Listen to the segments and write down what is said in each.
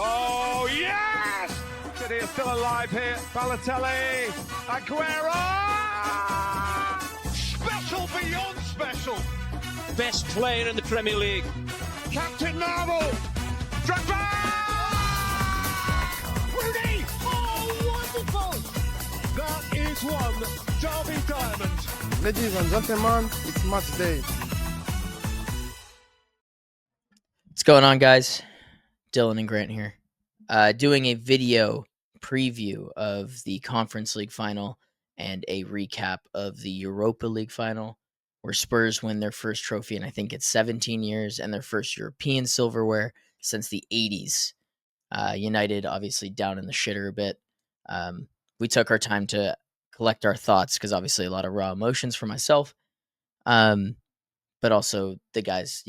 Oh, yes! City is still alive here. Balotelli, Aguero! Special beyond special. Best player in the Premier League. Captain Marvel. Drogba! Rooney! Oh, wonderful! That is one Derby diamond. Ladies and gentlemen, it's match day. What's going on, guys? Dylan and Grant here. Doing a video preview of the Conference League Final and a recap of the Europa League Final, where Spurs win their first trophy in I think it's 17 years and their first European silverware since the 80s. United obviously down in the shitter a bit. We took our time to collect our thoughts because obviously a lot of raw emotions for myself. But also the guys,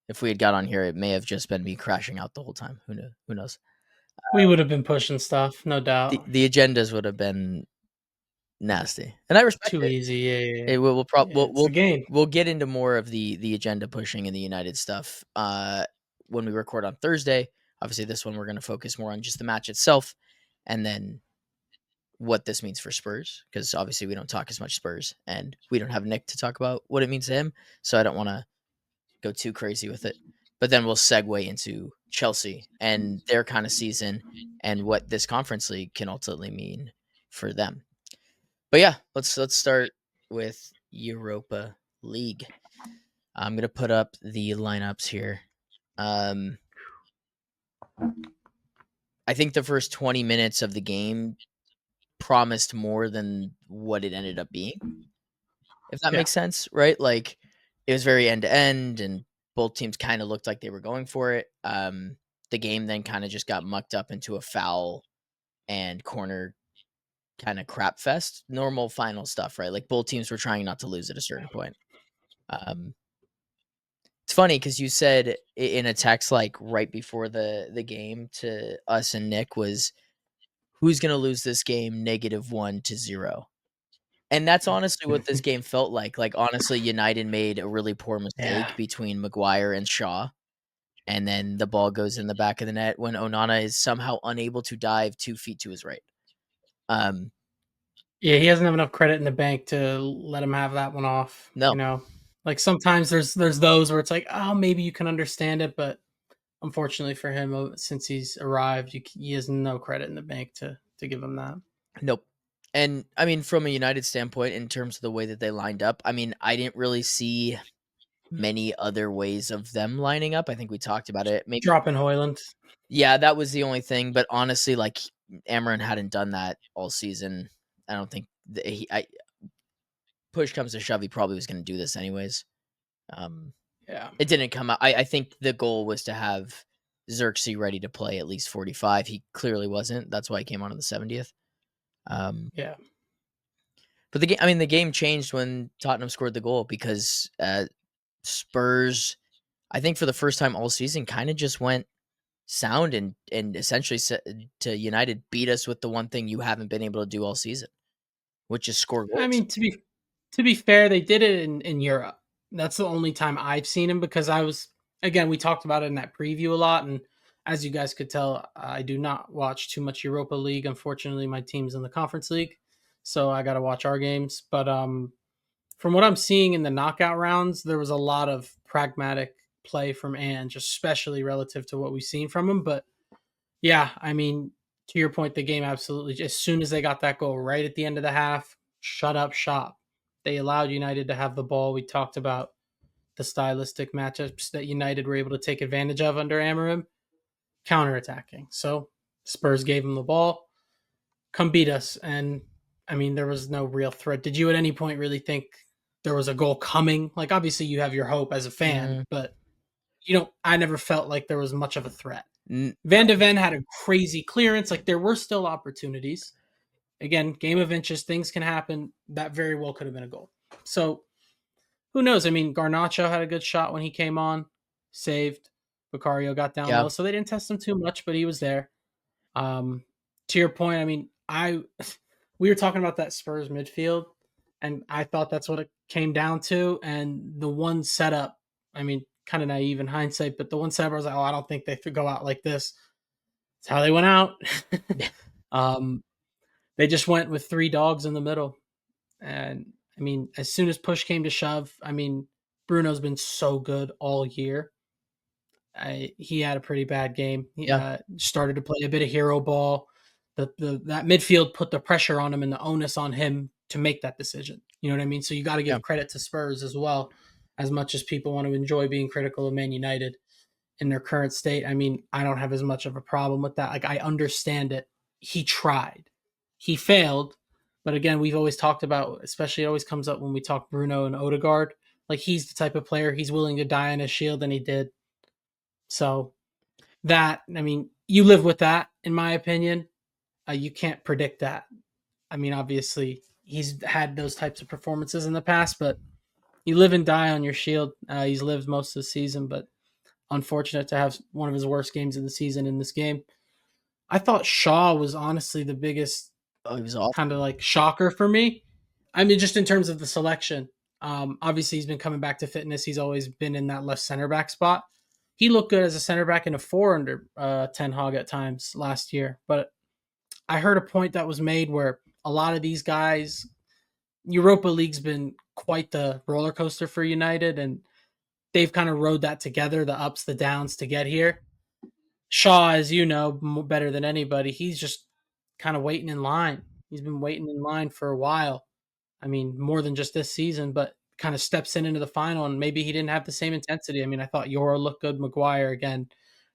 if we had got on here, it may have just been me crashing out the whole time. Who knows? We would have been pushing stuff, no doubt. The agendas would have been nasty, and I respect Too it. easy. Yeah. We'll get into more of the agenda pushing and the United stuff when we record on Thursday. Obviously, this one we're going to focus more on just the match itself, and then what this means for Spurs, because obviously we don't talk as much Spurs, and we don't have Nick to talk about what it means to him, so I don't want to go too crazy with it. But then we'll segue into Chelsea and their kind of season and what this Conference League can ultimately mean for them. But yeah, let's start with Europa League. I'm going to put up the lineups here. I think the first 20 minutes of the game promised more than what it ended up being, if that makes sense, right? Like, it was very end-to-end, and both teams kind of looked like they were going for it. The game then kind of just got mucked up into a foul and corner kind of crap fest. Normal final stuff, right? Like, both teams were trying not to lose at a certain point. It's funny because you said in a text like right before the game to us and Nick was, who's going to lose this game -1-0? And that's honestly what this game felt like. Like, honestly, United made a really poor mistake between Maguire and Shaw. And then the ball goes in the back of the net when Onana is somehow unable to dive 2 feet to his right. Yeah, he doesn't have enough credit in the bank to let him have that one off. No. Like sometimes there's those where it's like, oh, maybe you can understand it. But unfortunately for him, since he's arrived, he has no credit in the bank to give him that. Nope. And, I mean, from a United standpoint, in terms of the way that they lined up, I mean, I didn't really see many other ways of them lining up. I think we talked about it. Maybe dropping Højlund. Yeah, that was the only thing. But honestly, like, Amarin hadn't done that all season. I don't think push comes to shove, he probably was going to do this anyways. It didn't come out. I think the goal was to have Xerxes ready to play at least 45. He clearly wasn't. That's why he came on in the 70th. But the game changed when Tottenham scored the goal because Spurs, I think for the first time all season, kind of just went sound and essentially said to United, beat us with the one thing you haven't been able to do all season, which is score goals. I mean, to be fair, they did it in Europe. That's the only time I've seen him because we talked about it in that preview a lot, and as you guys could tell, I do not watch too much Europa League. Unfortunately, my team's in the Conference League, so I got to watch our games. But from what I'm seeing in the knockout rounds, there was a lot of pragmatic play from Ange, especially relative to what we've seen from him. But yeah, I mean, to your point, the game absolutely, as soon as they got that goal right at the end of the half, shut up shop. They allowed United to have the ball. We talked about the stylistic matchups that United were able to take advantage of under Amarim. Counterattacking. So Spurs gave him the ball, come beat us. And I mean, there was no real threat. Did you at any point really think there was a goal coming? Like, obviously you have your hope as a fan, but I never felt like there was much of a threat. Van de Ven had a crazy clearance. Like, there were still opportunities. Again, game of inches, things can happen. That very well could have been a goal. So who knows? I mean, Garnacho had a good shot when he came on, saved. Vicario got down low, so they didn't test him too much, but he was there. To your point, I mean, we were talking about that Spurs midfield, and I thought that's what it came down to. And the one setup, I mean, kind of naive in hindsight, but the one setup I was like, I don't think they could go out like this. That's how they went out. They just went with 3 dogs in the middle. And I mean, as soon as push came to shove, I mean, Bruno's been so good all year. He had a pretty bad game. He Yeah. started to play a bit of hero ball. That midfield put the pressure on him and the onus on him to make that decision. You know what I mean? So you got to give Yeah. credit to Spurs as well, as much as people want to enjoy being critical of Man United in their current state. I mean, I don't have as much of a problem with that. Like, I understand it. He tried, he failed, but again, we've always talked about, especially it always comes up when we talk Bruno and Odegaard. Like, he's the type of player, he's willing to die on his shield, and he did. So that, I mean, you live with that, in my opinion. You can't predict that. I mean, obviously, he's had those types of performances in the past, but you live and die on your shield. He's lived most of the season, but unfortunate to have one of his worst games of the season in this game. I thought Shaw was honestly the biggest Oh, he was awesome. kind of like shocker for me. I mean, just in terms of the selection. Obviously, he's been coming back to fitness. He's always been in that left center back spot. He looked good as a center back in a 4 under Ten Hag at times last year. But I heard a point that was made where a lot of these guys, Europa League's been quite the roller coaster for United, and they've kind of rode that together, the ups, the downs to get here. Shaw, as you know better than anybody, he's just kind of waiting in line. He's been waiting in line for a while. I mean, more than just this season, but kind of steps into the final, and maybe he didn't have the same intensity. I mean, I thought Yoro looked good. Maguire, again,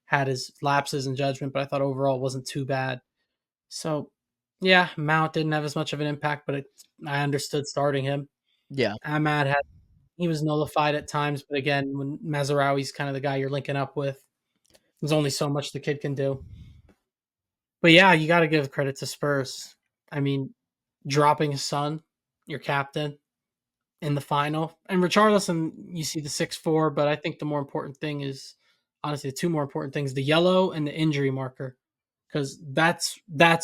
had his lapses in judgment, but I thought overall wasn't too bad. So, yeah, Mount didn't have as much of an impact, but I understood starting him. Yeah. Ahmad he was nullified at times, but again, when Mazraoui's kind of the guy you're linking up with, there's only so much the kid can do. But yeah, you got to give credit to Spurs. I mean, dropping his son, your captain, in the final, and Richarlison, you see the 6-4, but I think the more important thing is, honestly, the two more important things: the yellow and the injury marker, because that's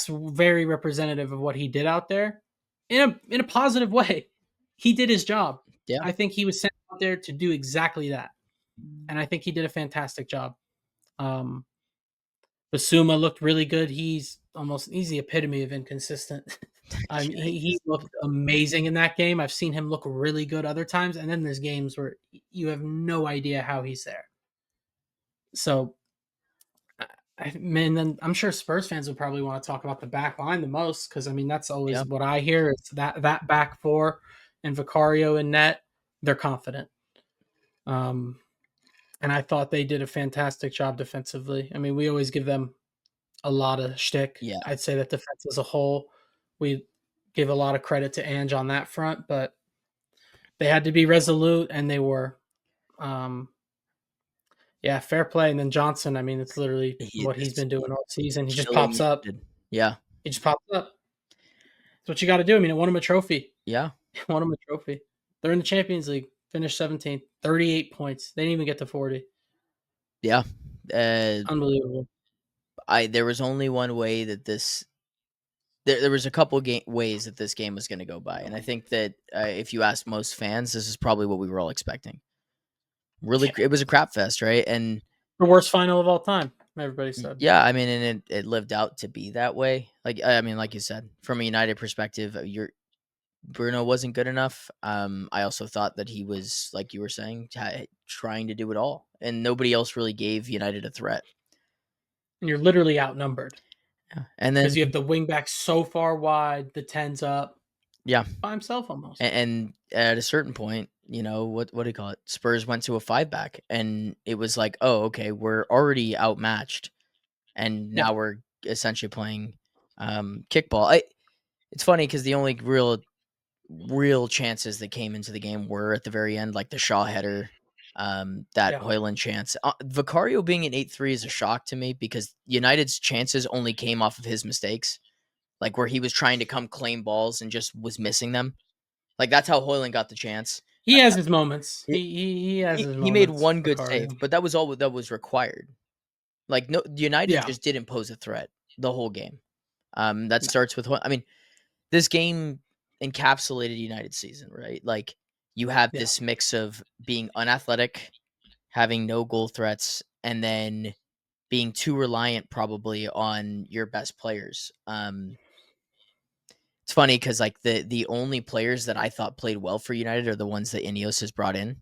very representative of what he did out there, in a positive way. He did his job. Yeah. I think he was sent out there to do exactly that, and I think he did a fantastic job. Um, Basuma looked really good. He's the epitome of inconsistent. I mean, he looked amazing in that game. I've seen him look really good other times, and then there's games where you have no idea how he's there. So, then I'm sure Spurs fans would probably want to talk about the back line the most, because I mean that's always what I hear. It's that back four and Vicario and net. They're confident. And I thought they did a fantastic job defensively. I mean, we always give them a lot of shtick. Yeah. I'd say that defense as a whole, we give a lot of credit to Ange on that front, but they had to be resolute, and they were. Yeah, fair play. And then Johnson, I mean, it's literally what he's been doing all season. He just pops up. Yeah. He just pops up. That's what you got to do. I mean, it won him a trophy. Yeah. It won him a trophy. They're in the Champions League, finished 17th, 38 points. They didn't even get to 40. Yeah. Unbelievable. There was only one way that this. There was a couple ways that this game was going to go by, and I think that if you ask most fans, this is probably what we were all expecting. Really, it was a crap fest, right? And the worst final of all time, everybody said. Yeah, I mean, and it lived out to be that way. Like, I mean, like you said, from a United perspective, Bruno wasn't good enough. I also thought that he was, like you were saying, trying to do it all, and nobody else really gave United a threat. And you're literally outnumbered. Yeah. And then because you have the wing back so far wide, the 10's up. Yeah. By himself almost. And at a certain point, what do you call it? Spurs went to a 5-back, and it was like, oh, okay, we're already outmatched, and now we're essentially playing kickball. It's funny because the only real chances that came into the game were at the very end, like the Shaw header, that Højlund chance. Vicario being an 8-3 is a shock to me, because United's chances only came off of his mistakes, like where he was trying to come claim balls and just was missing them. Like, that's how Højlund got the chance. He has his moments. He has his moments. He made one good save, but that was all that was required. Like, no, United just didn't pose a threat the whole game. That starts with, I mean, this game encapsulated United's season, right? Like, you have this mix of being unathletic, having no goal threats, and then being too reliant probably on your best players. It's funny because like the only players that I thought played well for United are the ones that Ineos has brought in.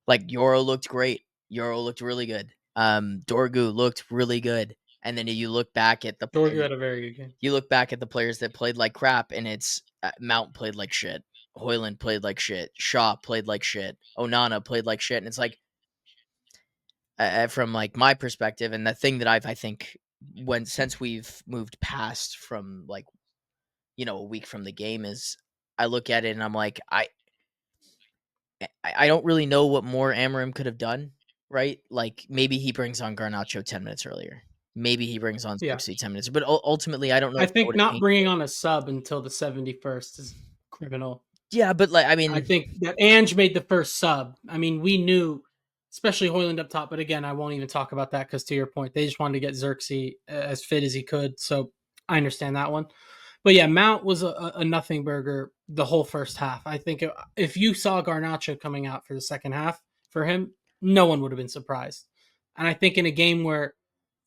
Like Euro looked great. Euro looked really good. Dorgu looked really good. And then you look back at the Dorgu had a very good game. you look back at the players that played like crap, and it's Mount played like shit. Hoyland played like shit. Shaw played like shit. Onana played like shit. And it's like, from like my perspective, and the thing that I think since we've moved past from like, a week from the game, is I look at it and I'm like, I don't really know what more Amorim could have done, right? Like maybe he brings on Garnacho 10 minutes earlier. Maybe he brings on Yeah. C.O.C 10 minutes, but ultimately I don't know I if that think would have not changed bringing it. on a sub until the 71st is criminal. Yeah, but like I I mean, think that Ange made the first sub. I mean, we knew, especially Hoyland up top, but again, I won't even talk about that because to your point, they just wanted to get Xerxes as fit as he could. So I understand that one. But yeah, Mount was a nothing burger the whole first half. I think if you saw Garnacho coming out for the second half for him, no one would have been surprised. And I think in a game where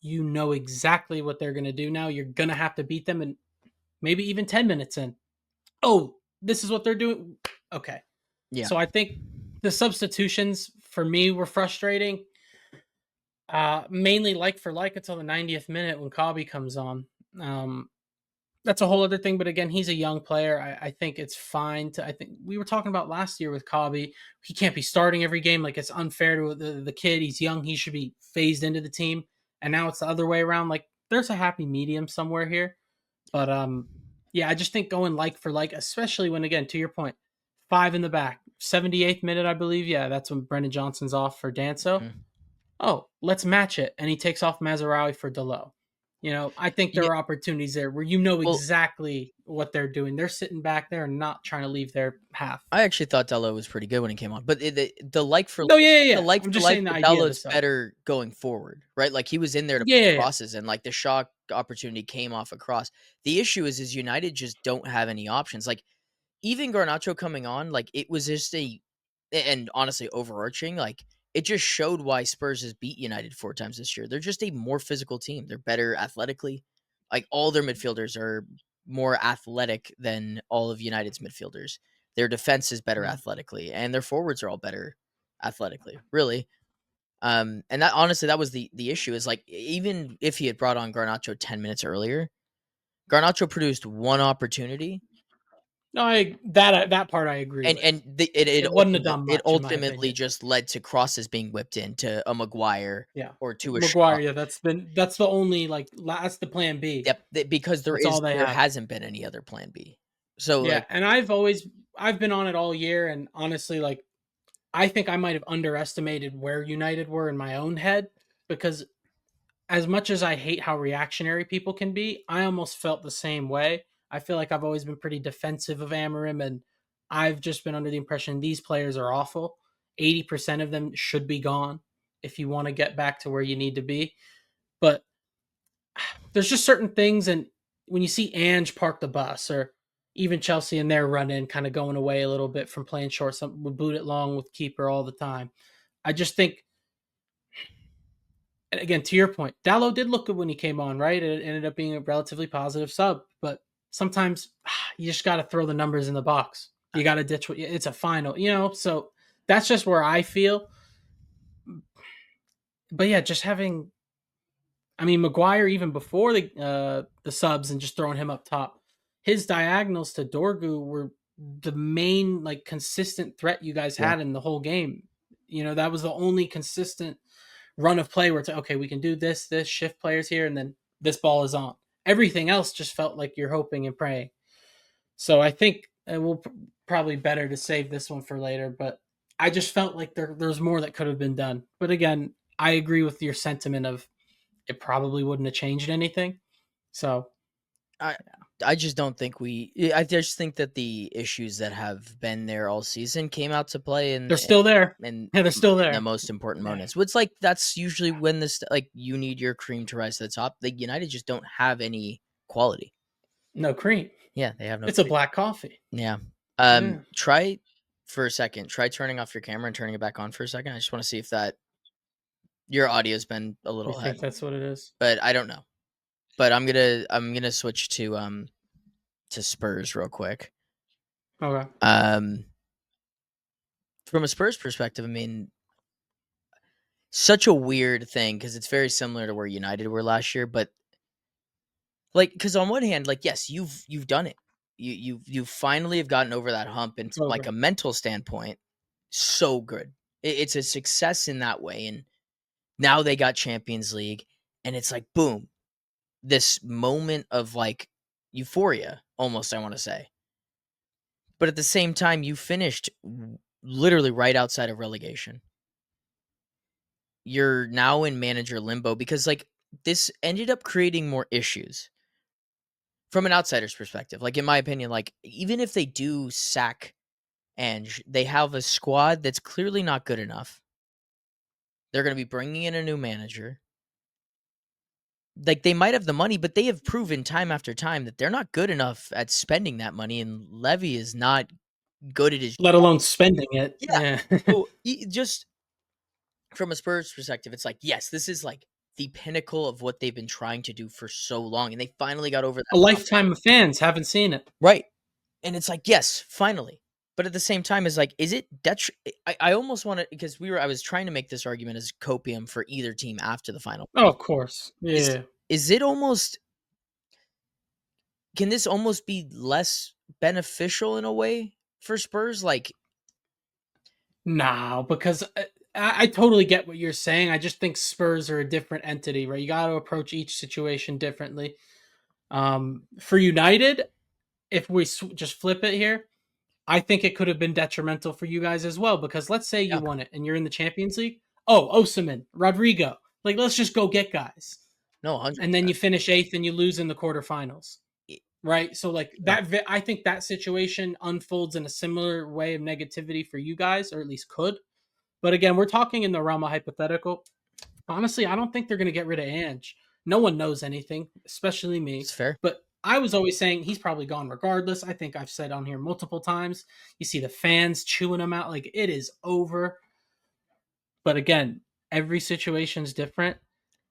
you know exactly what they're going to do now, you're going to have to beat them, and maybe even 10 minutes in. Oh, this is what they're doing. Okay. yeah. So I think the substitutions for me were frustrating. Mainly like for like until the 90th minute when Kobe comes on. Um, that's a whole other thing. But again, he's a young player. I think it's fine to. I think we were talking about last year with Kobe. He can't be starting every game. Like it's unfair to the kid. He's young. He should be phased into the team. And now it's the other way around. Like there's a happy medium somewhere here. But yeah, I just think going like for like, especially when again to your point, 5 in the back, 78th minute, I believe. Yeah, that's when Brendan Johnson's off for Danso. Mhm. Oh, let's match it, and he takes off Mazarawi for Delo. I think there Yeah. are opportunities there where you know Well, exactly what they're doing. They're sitting back there and not trying to leave their half. I actually thought Dello was pretty good when he came on, but the like for No, yeah, yeah, the yeah. like I'm for just like saying the for idea of the Dello's sub. better going forward, right? Like he was in there to Yeah, put yeah, yeah. crosses, and like the shot opportunity came off a cross. The issue is United just don't have any options. Like even Garnacho coming on, like it was just and honestly overarching, like it just showed why Spurs has beat United 4 times this year. They're just a more physical team. They're better athletically. Like all their midfielders are more athletic than all of United's midfielders. Their defense is better Mhm. athletically, and their forwards are all better athletically. Really. And that honestly, that was the issue. Is like even if he had brought on Garnacho 10 minutes earlier, Garnacho produced one opportunity, No, that part I agree with. and it It wouldn't have done it much, in my ultimately opinion. just led to crosses being whipped into a Maguire Yeah, or to a Shaw. Maguire. Yeah, that's the only that's the plan B. Yep, because That's all they there have. hasn't been any other plan B. So Yeah, like, and I've been on it all year, and honestly, like I think I might have underestimated where United were in my own head because as much as I hate how reactionary people can be, I almost felt the same way. I feel like I've always been pretty defensive of Amarim, and I've just been under the impression these players are awful. 80% of them should be gone if you want to get back to where you need to be. But there's just certain things, and when you see Ange park the bus, or even Chelsea in their run in, kind of going away a little bit from playing short, some would boot it long with keeper all the time. I just think, and again, to your point, Dallo did look good when he came on, right? It ended up being a relatively positive sub, but sometimes you just got to throw the numbers in the box. You got to ditch what it's a final. So that's just where I feel. But yeah, just having, I mean, Maguire even before the subs and just throwing him up top, his diagonals to Dorgu were the main like consistent threat you guys yeah, had in the whole game. That was the only consistent run of play where it's like, okay, we can do this shift players here, and then this ball is on. Everything else just felt like you're hoping and praying. So I think it will probably better to save this one for later, but I just felt like there's more that could have been done. But again, I agree with your sentiment of it probably wouldn't have changed anything. So I I just don't think I just think that the issues that have been there all season came out to play they're still there. in Yeah, they're still in the there. most important Yeah. moments. It's like that's usually when this like you need your cream to rise to the top. The United just don't have any quality. No cream. Yeah, they have no It's a cream. black coffee. Yeah. Yeah. Try for a second. Try turning off your camera and turning it back on for a second. I just want to see if that Your audio's been a You little think heavy, that's what it is? but I don't know. But I'm gonna switch to Spurs real quick. Okay. From a Spurs perspective, I mean, such a weird thing because it's very similar to where United were last year, but like, because on one hand, like, yes, you've done it. You finally have gotten over that hump, and It's from like over. a mental standpoint, so good. It's a success in that way, and now they got Champions League, and it's like boom, this moment of like euphoria, almost. I want to say, but at the same time, you finished literally right outside of relegation. You're now in manager limbo because like this ended up creating more issues from an outsider's perspective. Like in my opinion, like even if they do sack Ange, they have a squad that's clearly not good enough. They're going to be bringing in a new manager. Like they might have the money, but they have proven time after time that they're not good enough at spending that money, and Levy is not good at his Let alone spending it. yeah. Yeah. So just from a Spurs perspective, it's like yes, this is like the pinnacle of what they've been trying to do for so long, and they finally got over A that hump. lifetime of fans haven't seen it. Right. And it's like, yes, finally. But at the same time, is like, is it I almost want to because I was trying to make this argument as copium for either team after the final. Oh, of course. Is Yeah. is it almost can this almost be less beneficial in a way for Spurs? Like, No, because I totally get what you're saying. I just think Spurs are a different entity, right? You got to approach each situation differently. For United, if we just flip it here, I think it could have been detrimental for you guys as well. Because let's say you yeah, won it and you're in the Champions League. Oh, Osimhen, Rodrigo, like let's just go get guys, no, and then 100%. you finish eighth and you lose in the quarterfinals, right? So like No, that, I think that situation unfolds in a similar way of negativity for you guys, or at least could. But again, we're talking in the realm of hypothetical. Honestly, I don't think they're going to get rid of Ange. No one knows anything, especially me. it's fair. But I was always saying he's probably gone regardless. I think I've said on here multiple times. You see the fans chewing him out like it is over. But again, every situation's different.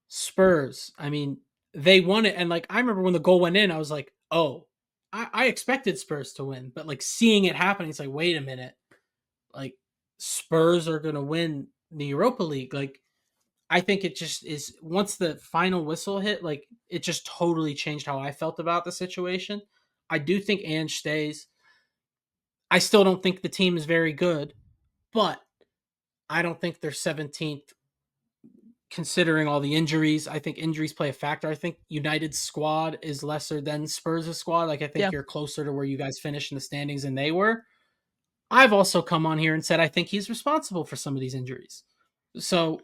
Spurs, I mean, they won it. And like, I remember when the goal went in, I was like, oh, I expected Spurs to win. But like seeing it happen, it's like, wait a minute. Like, Spurs are going to win the Europa League. Like, I think it just is once the final whistle hit, like it just totally changed how I felt about the situation. I do think Ange stays. I still don't think the team is very good, but I don't think they're 17th considering all the injuries. I think injuries play a factor. I think United's squad is lesser than Spurs' squad. Like I think Yeah. you're closer to where you guys finished in the standings than they were. I've also come on here and said I think he's responsible for some of these injuries. So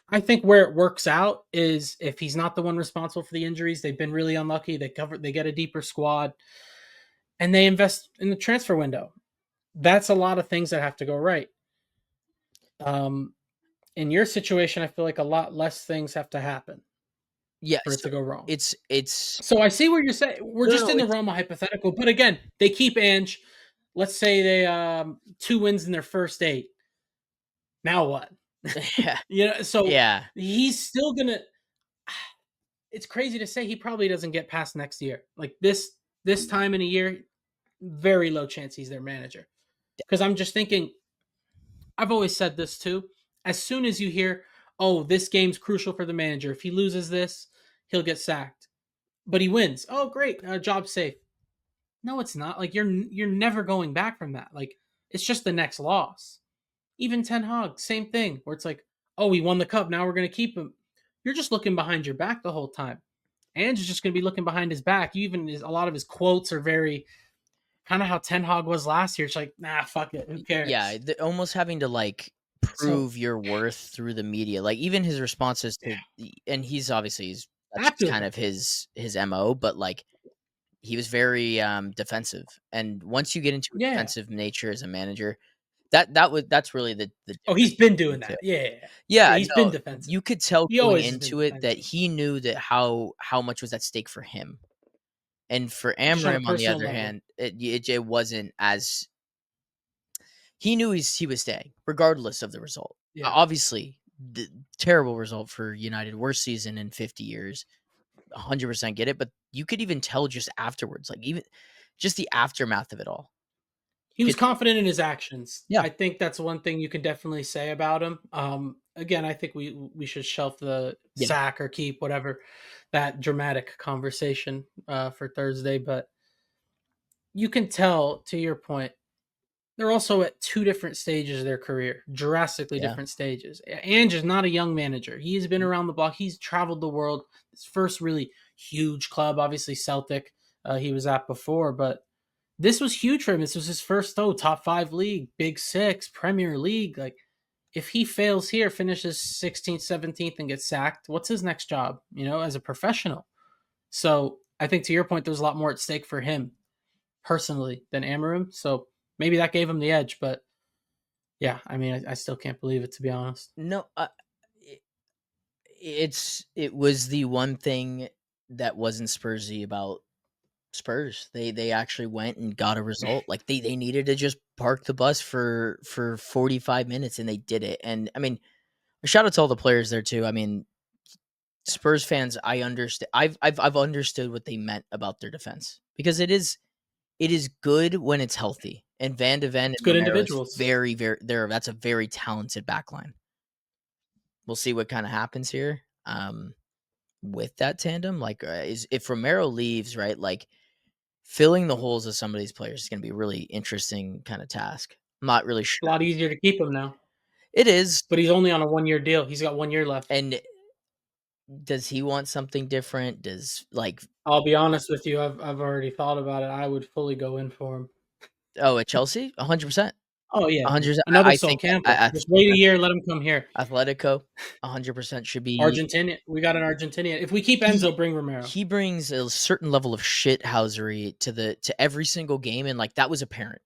I think where it works out is if he's not the one responsible for the injuries, they've been really unlucky. They get a deeper squad and they invest in the transfer window. That's a lot of things that have to go right. Um, in your situation, I feel like a lot less things have to happen Yeah. for it So to go wrong. it's So I see where you're saying we're no, just no, in the it's realm of hypothetical, but again, they keep Ange. Let's say they 2 wins in their first 8. Now what? yeah, So yeah, he's still gonna. It's crazy to say he probably doesn't get past next year. Like this time in a year, very low chance he's their manager. Because I'm just thinking, I've always said this too. As soon as you hear, oh, this game's crucial for the manager. If he loses this, he'll get sacked. But he wins. Oh, great, job safe. No, it's not. Like you're never going back from that. Like it's just the next loss. Even Ten Hag, same thing. Where it's like, oh, he won the cup. Now we're gonna keep him. You're just looking behind your back the whole time. Ange is just going to be looking behind his back. Even a lot of his quotes are very kind of how Ten Hag was last year. It's like, nah, fuck it. Who yeah. cares? Almost having to like So, prove your worth through the media. Like even his responses yeah, to, and he's obviously that's have just to kind have of been. his mo. But like he was very defensive, and once you get into a Yeah. defensive nature as a manager, that's really the Oh, difference he's been between doing the two. that. Yeah. Yeah, Yeah, he's been no, defensive. you could tell He going always has been into it that defensive. he knew that how much was at stake for him. And for Just on a Amram, on the personal other level. hand, it wasn't as he knew he was staying regardless of the result. Yeah. Obviously, terrible result for United, worst season in 50 years. 100% get it, but you could even tell just afterwards, like even just the aftermath of it all. He was Could confident in his actions. Yeah. I think that's one thing you can definitely say about him. Again, I think we should shelf the Yeah. sack or keep whatever that dramatic conversation for Thursday, but you can tell, to your point, they're also at two different stages of their career, drastically Yeah. different stages. Ange is not a young manager. He has been around the block. He's traveled the world. His first really huge club, obviously Celtic, he was at before, but this was huge for him. This was his first top 5 league, Big Six, Premier League. Like, if he fails here, finishes 16th, 17th, and gets sacked, what's his next job, as a professional? So I think, to your point, there's a lot more at stake for him personally than Amarim. So maybe that gave him the edge. But yeah, I mean, I still can't believe it, to be honest. No, it was the one thing that wasn't Spursy about Spurs. They actually went and got a result. Like they needed to just park the bus for 45 minutes and they did it. And I mean, a shout out to all the players there too. I mean, Spurs fans, I understand. I've understood what they meant about their defense because it is good when it's healthy. And Van de Ven It's and good Romero is individuals. very, very there. That's a very talented backline. We'll see what kind of happens here. With that tandem, like is if Romero leaves, right? Like filling the holes of some of these players is going to be a really interesting kind of task. I'm not really A sure. lot easier to keep him now. It is, But he's only on a 1-year deal. He's got 1 year left. and does he want something different? Does like I'll be honest with you. I've already thought about it. I would fully go in for him. at Chelsea, 100%, Oh yeah, 100%. another I Sol think Campbell. Just wait a year, let him come here. Atletico, 100% should be. Argentina, we got an Argentinian. If we keep He Enzo, bring Romero. he brings a certain level of shithousery to every single game, and like that was apparent.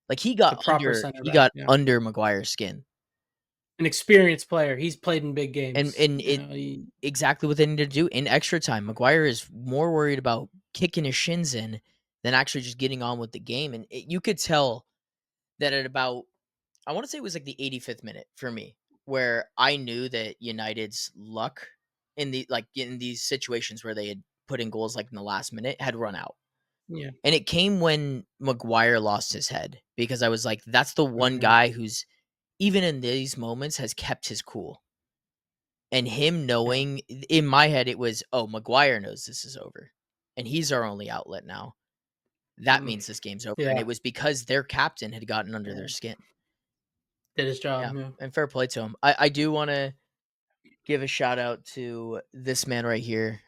Like The proper center he back. got Yeah, under Maguire's skin, an experienced player. He's played in big and games. and it exactly what they needed to do in extra time. Maguire is more worried about kicking his shins in than actually just getting on with the game, and you could tell that at about I want to say it was like the 85th minute for me, where I knew that United's luck in these situations where they had put in goals like in the last minute had run out. Yeah. And it came when Maguire lost his head because I was like, that's the one Mhm. guy who's even in these moments has kept his cool. And him knowing in my head it was, oh, Maguire knows this is over. And he's our only outlet now. That Mm. means this game's over. And Yeah. it was because their captain had gotten under their Yeah. skin. Did his Yeah. job. Yeah. And fair play to him. I do want to give a shout out to this man right here.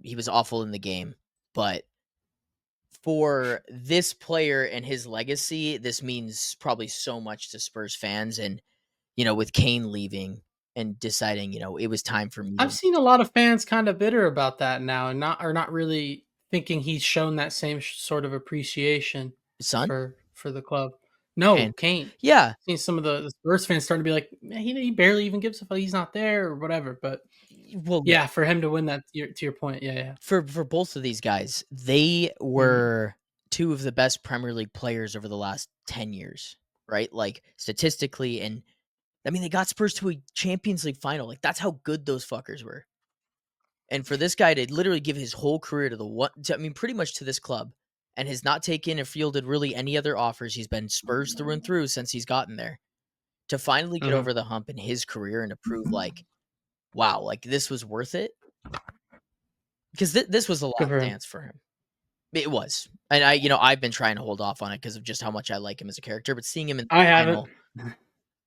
He was awful in the game, but for this player and his legacy, this means probably so much to Spurs fans. And with Kane leaving and deciding, it was time for me I've to seen a lot of fans kind of bitter about that now, and not really thinking he's shown that same sort of appreciation son for the club. No, Kane. Kane. Yeah, Seen some of the Spurs fans starting to be like, "Man, he barely even gives a fuck. He's not there or whatever." But well, yeah, for him to win that, to your point, yeah. for both of these guys, they Mhm. were two of the best Premier League players over the last 10 years, right? Like statistically, and I mean, they got Spurs to a Champions League final. Like that's how good those fuckers were. And for this guy to literally give his whole career to pretty much to this club, and has not taken or fielded really any other offers. He's been Spurs through and through since he's gotten there. To finally get Mhm. over the hump in his career and to prove like, wow, like this was worth it. Because this was a Good last for him. dance for him. It was. And I've been trying to hold off on it because of just how much I like him as a character. But seeing him in the I haven't. final,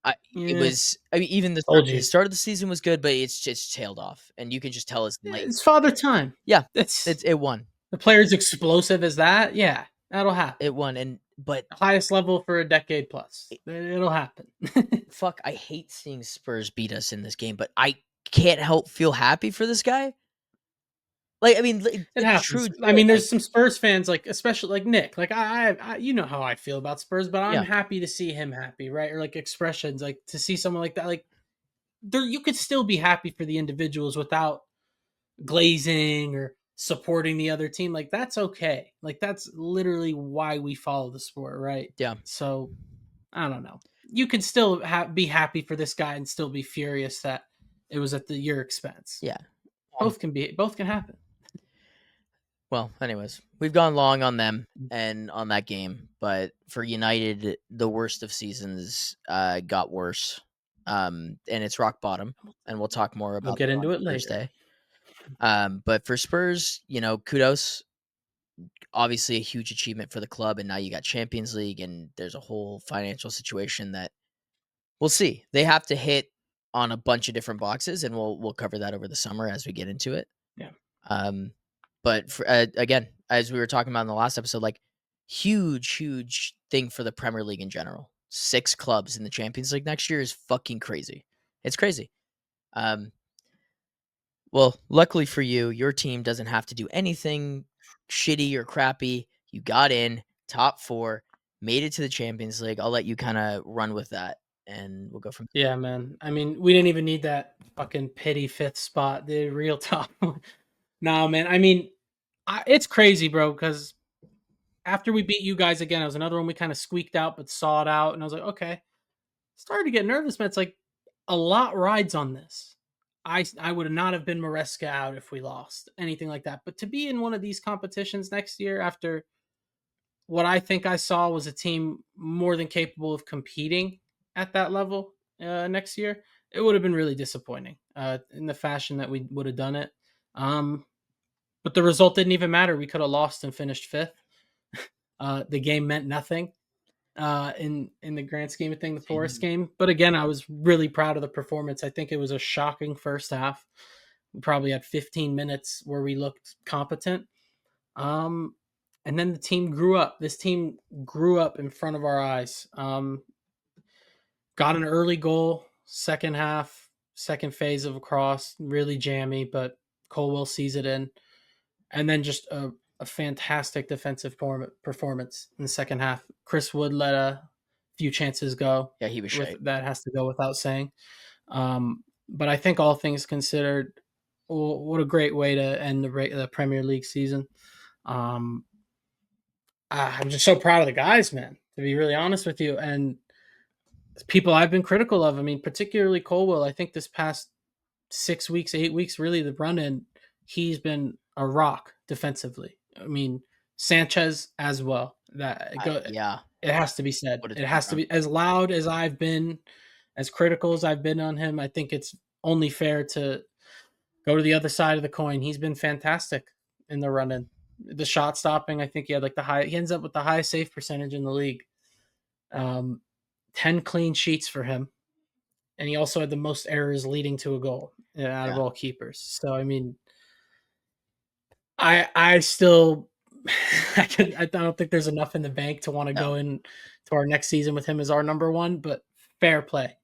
it Yeah, was. I mean, even told the you. start of the season was good, but it's just tailed off, and you can just tell it's late. It's father time. Yeah, It's it won. the player's explosive as that. Yeah, that'll happen. It won, but Highest level for a decade plus. It'll happen. fuck, I hate seeing Spurs beat us in this game, but I can't help feel happy for this guy. Like, I mean, It it's happens. true I joy. mean, Like, there's some Spurs fans, like especially like Nick. Like I, you know how I feel about Spurs, but I'm yeah, happy to see him happy, right? Or like expressions, like to see someone like that. Like there, you could still be happy for the individuals without glazing or supporting the other team. Like that's okay. Like that's literally why we follow the sport, right? yeah. So I don't know. you could still be happy for this guy and still be furious that it was at your expense. Yeah. Both can happen. Well, anyways, we've gone long on them and on that game, but for United, the worst of seasons got worse, and it's rock bottom. And we'll talk more about We'll get that into on it later. Thursday. But for Spurs, kudos. Obviously, a huge achievement for the club, and now you got Champions League, and there's a whole financial situation that we'll see. They have to hit on a bunch of different boxes, and we'll cover that over the summer as we get into it. Yeah. But for, again, as we were talking about in the last episode, like huge thing for the Premier League in general. 6 clubs in the Champions League next year is fucking crazy. It's crazy. Well, luckily for you, your team doesn't have to do anything shitty or crappy. You got in top 4, made it to the Champions League. I'll let you kind of run with that, and we'll go from there. Yeah, man. I mean, we didn't even need that fucking pity 5th spot, the real top. No, man. I mean, it's crazy, bro, because after we beat you guys again, it was another one we kind of squeaked out but saw it out, and I was like, okay. Started to get nervous, man. It's like a lot rides on this. I would not have been Maresca out if we lost, anything like that. But to be in one of these competitions next year after what I think I saw was a team more than capable of competing at that level next year, it would have been really disappointing in the fashion that we would have done it. But the result didn't even matter. We could have lost and finished 5th. The game meant nothing in the grand scheme of things, the Forest game. But again, I was really proud of the performance. I think it was a shocking first half. We probably had 15 minutes where we looked competent. And then the team grew up. This team grew up in front of our eyes. Got an early goal, second half, second phase of a cross, really jammy, but Colwell sees it in. And then just a fantastic defensive performance in the second half. Chris Wood let a few chances go. Yeah, he was shite. That has to go without saying. But I think all things considered, what a great way to end the Premier League season. I'm just so proud of the guys, man, to be really honest with you. And people I've been critical of, I mean, particularly Colwell, I think this past 6 weeks, 8 weeks, really the run in, he's been a rock defensively. I mean, Sanchez as well. Yeah. It has to be said. It has to be. As loud as I've been, as critical as I've been on him, I think it's only fair to go to the other side of the coin. He's been fantastic in the run-in. The shot stopping, I think he had he ends up with the highest save percentage in the league. 10 clean sheets for him. And he also had the most errors leading to a goal out of all keepers. So, I mean, I still I don't think there's enough in the bank to want to go in to our next season with him as our number 1, but fair play.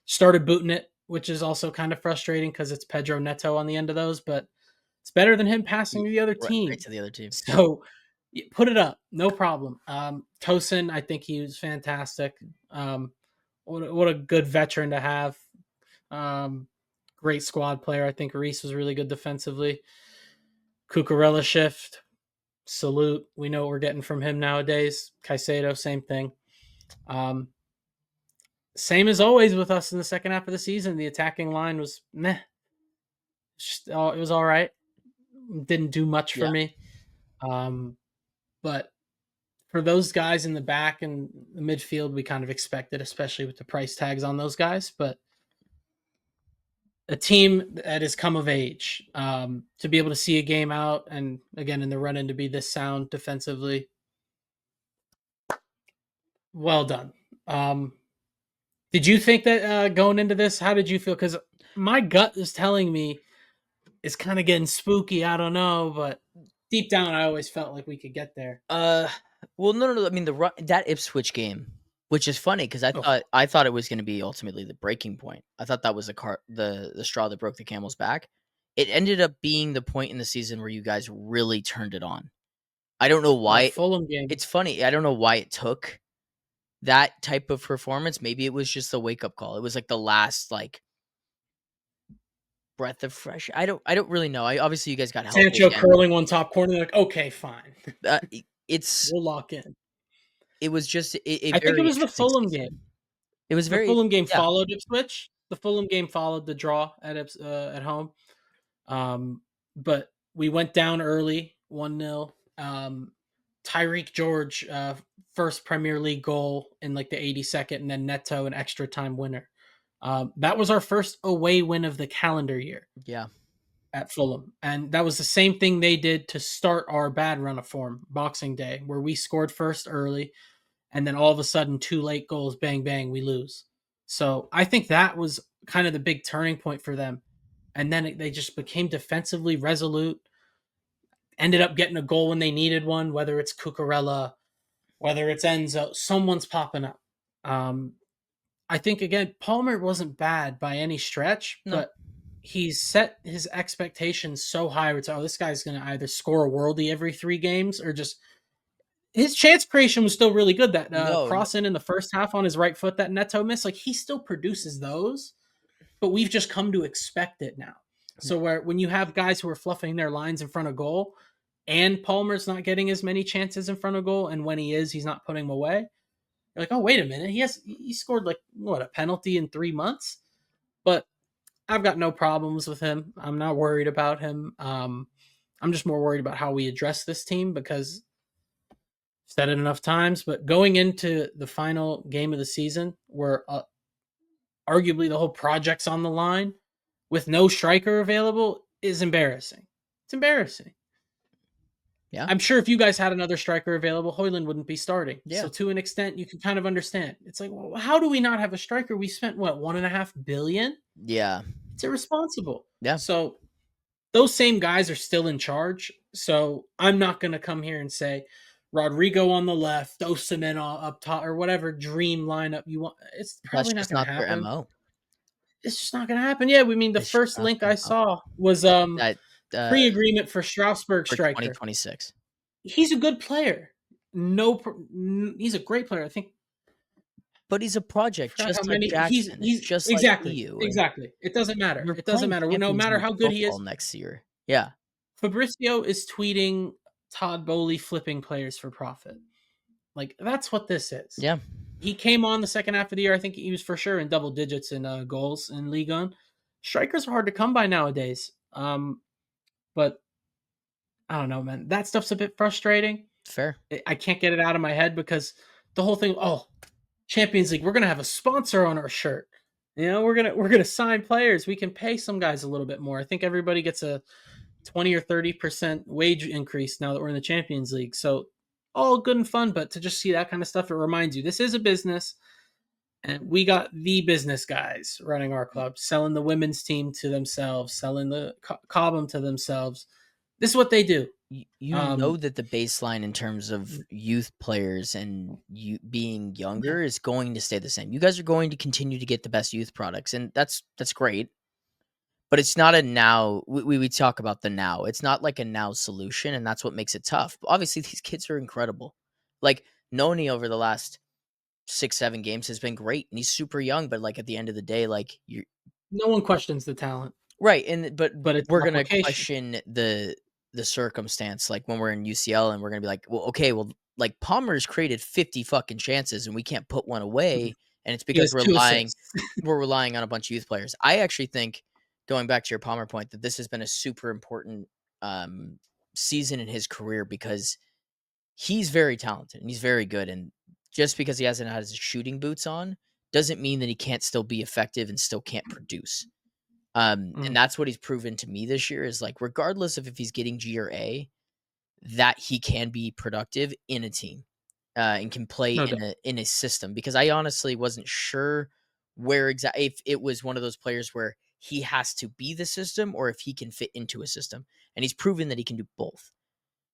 Started booting it, which is also kind of frustrating because it's Pedro Neto on the end of those, but it's better than him passing to the other team. Right to the other team. So put it up, no problem. Tosin, I think he was fantastic. What a good veteran to have. Great squad player. I think Reese was really good defensively. Cucurella shift, salute. We know what we're getting from him nowadays. Caicedo, same thing. Same as always with us in the second half of the season. The attacking line was meh. It was all right. Didn't do much for me. But for those guys in the back and the midfield, we kind of expected, especially with the price tags on those guys. But a team that has come of age, to be able to see a game out and again in the run-in to be this sound defensively, well done. Did you think that going into this, how did you feel? Because my gut is telling me it's kind of getting spooky. I don't know, but deep down, I always felt like we could get there. Well, no. I mean, that Ipswich game, which is funny because I thought it was going to be ultimately the breaking point. I thought that was the straw that broke the camel's back. It ended up being the point in the season where you guys really turned it on. I don't know why. Fulham game. It's funny. I don't know why it took that type of performance. Maybe it was just the wake up call. It was like the last breath of fresh. I don't really know. Obviously you guys got help. Sancho curling one top corner. Like, okay, fine. We'll lock in. It was just. I think it was the Fulham game. It was The very Fulham game yeah. followed Ipswich. The Fulham game followed the draw at home. But we went down early, 1-0. Tyreek George, first Premier League goal in like the 82nd, and then Neto an extra time winner. That was our first away win of the calendar year Yeah. at Fulham. And that was the same thing they did to start our bad run of form, Boxing Day, where we scored first early, and then all of a sudden, 2 late goals, bang, bang, we lose. So I think that was kind of the big turning point for them. And then they just became defensively resolute, ended up getting a goal when they needed one, whether it's Cucurella, whether it's Enzo, someone's popping up. I think, again, Palmer wasn't bad by any stretch, No. but he's set his expectations so high. It's, this guy's going to either score a worldie every 3 games or just his chance creation was still really good. That No. cross in the first half on his right foot that Neto missed, like he still produces those, but we've just come to expect it now. So when you have guys who are fluffing their lines in front of goal, and Palmer's not getting as many chances in front of goal, and when he is, he's not putting them away. You're like, oh wait a minute, he scored like a penalty in 3 months, but I've got no problems with him. I'm not worried about him. I'm just more worried about how we address this team because said it enough times, but going into the final game of the season where arguably the whole project's on the line with no striker available is embarrassing. It's embarrassing. Yeah. I'm sure if you guys had another striker available, Højlund wouldn't be starting. Yeah. So to an extent, you can kind of understand. It's like, well, how do we not have a striker? We spent what, $1.5 billion? Yeah. It's irresponsible. Yeah. So those same guys are still in charge. So I'm not going to come here and say Rodrigo on the left, Osimhen up top, or whatever dream lineup you want. It's probably That's not just going to not their happen. MO. It's just not going to happen. Yeah, we mean the It's just first not link their I MO. saw was That pre-agreement for Strasbourg for striker. 2026. He's a good player. He's a great player. I think. But he's a project, Forgot just how like many Jackson, he's just exactly like you. exactly. It doesn't matter. We're It doesn't playing matter. No Champions matter League how good he football is. next year. Yeah. Fabrizio is tweeting Todd Bowley flipping players for profit. Like that's what this is. Yeah. He came on the second half of the year. I think he was for sure in double digits in goals in Ligue 1. Strikers are hard to come by nowadays. But I don't know, man. That stuff's a bit frustrating. Fair. I can't get it out of my head because the whole thing. Oh, Champions League. We're gonna have a sponsor on our shirt. You know, we're gonna sign players. We can pay some guys a little bit more. I think everybody gets a 20 or 30% wage increase now that we're in the Champions League. So all good and fun, but to just see that kind of stuff, it reminds you this is a business, and we got the business guys running our club, selling the women's team to themselves, selling the Cobham to themselves. This is what they do. You know that the baseline in terms of youth players and you being younger is going to stay the same. You guys are going to continue to get the best youth products, and that's great. But it's not a now. We talk about the now. It's not like a now solution, and that's what makes it tough. But obviously, these kids are incredible. Like Noni over the last 6-7 games has been great, and he's super young. But like at the end of the day, like you're No one questions the talent, right. And but it's we're an gonna application. question the circumstance. Like when we're in UCL, and we're gonna be like, well, okay, well, like Palmer's created 50 fucking chances, and we can't put one away, and it's He because has 2 assists. we're relying on a bunch of youth players. I actually think, going back to your Palmer point, that this has been a super important season in his career because he's very talented and he's very good. And just because he hasn't had his shooting boots on doesn't mean that he can't still be effective and still can't produce. And that's what he's proven to me this year is like, regardless of if he's getting G or A, that he can be productive in a team and can play No in a system. Because I honestly wasn't sure where exactly if it was one of those players where he has to be the system or if he can fit into a system. And he's proven that he can do both,